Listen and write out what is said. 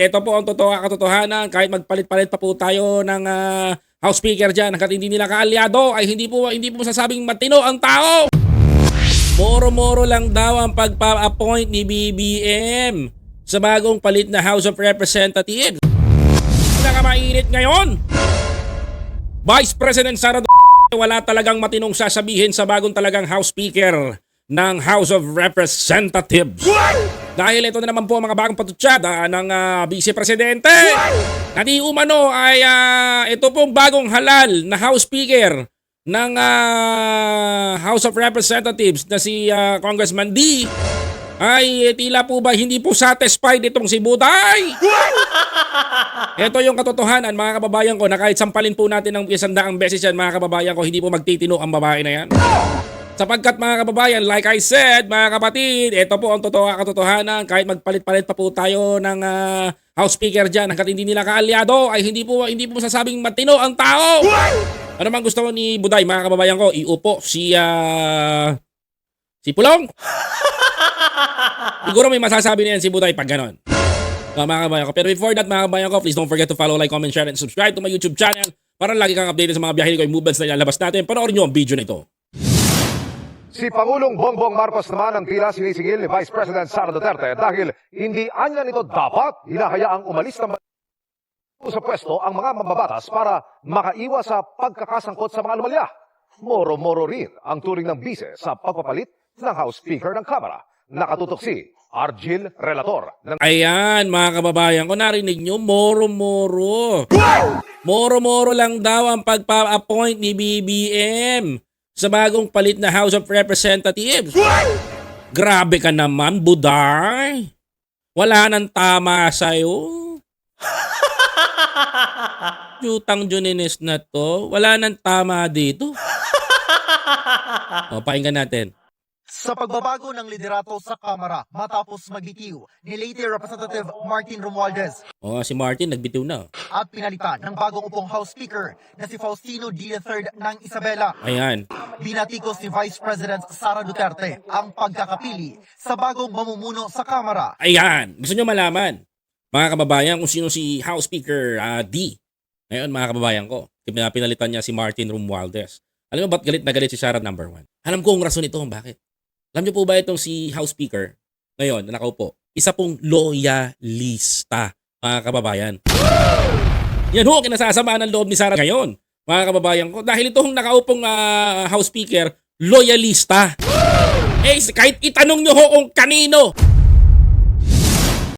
Ito po ang katotohanan, kahit magpalit-palit pa po tayo ng House Speaker dyan, hanggat hindi nila kaalyado, ay hindi po masasabing matino ang tao. Moro-moro lang daw ang pagpa-appoint ni BBM sa bagong palit na House of Representatives. Pinakamainit ngayon, Vice President Sara wala talagang matinong sasabihin sa bagong talagang House Speaker ng House of Representatives. Dahil ito na naman po ang mga bagong patutsada ng Vice Presidente. Na di umano ay ito pong bagong halal na House Speaker ng House of Representatives na si Congressman D ay tila po ba hindi po satisfied itong si Buday. Ito yung katotohanan mga kababayan ko, na kahit sampalin po natin ng 100 beses yan mga kababayan ko, hindi po magtitino ang babae na yan. Sapagkat mga kababayan, like I said, mga kapatid, ito po ang katotohanan, kahit magpalit-palit pa po tayo ng House Speaker dyan, hanggat hindi nila kaalyado, ay hindi po masasabing matino ang tao. Ano man gusto ni Buday, mga kababayan ko, iupo si Pulong. Siguro may masasabi na yan si Buday pag ganon. Mga kababayan ko. Pero before that, mga kababayan ko, please don't forget to follow, like, comment, share, and subscribe to my YouTube channel para lagi kang updated sa mga biyahe ko, yung movements na ilalabas natin. Panoorin nyo ang video na ito. Si Pangulong Bongbong Marcos naman ang tila sinisigil ni Vice President Sara Duterte dahil hindi anya nito dapat hinahayaang umalis ng sa pwesto ang mga mambabatas para makaiwas sa pagkakasangkot sa mga anomalya. Moro-moro rin ang turing ng bise sa pagpapalit ng House Speaker ng Kamara. Nakatutok si Argil Relator. Ayan, mga kababayan ko, narinig nyo, moro-moro. Moro-moro lang daw ang pagpa-appoint ni BBM sa bagong palit na House of Representatives. Grabe ka naman, Buday. Wala nang tama sa'yo. Jutang Junines na to. Wala nang tama dito. O, pakinggan natin. Sa pagbabago ng liderato sa Kamara matapos magbitiw ni late Representative Martin Romualdez Si Martin nagbitiw na. at pinalitan ng bagong upong House Speaker na si Faustino D. III ng Isabela. Ayan. Binatikos ni Vice President Sara Duterte ang pagkakapili sa bagong mamumuno sa Kamara. Ayan. Gusto nyo malaman, mga kababayan, kung sino si House Speaker D. Ngayon, mga kababayan ko, pinalitan niya si Martin Romualdez. Alam mo ba't galit na galit si Sara number 1? Alam ko ang rason ito kung bakit. Alam niyo po ba itong si House Speaker ngayon na nakaupo? Isa pong loyalista, mga kababayan. Yan ho, kinasasamaan ng loob ni Sara ngayon, mga kababayan ko. Dahil itong nakaupong House Speaker, loyalista. Kahit itanong nyo ho kung kanino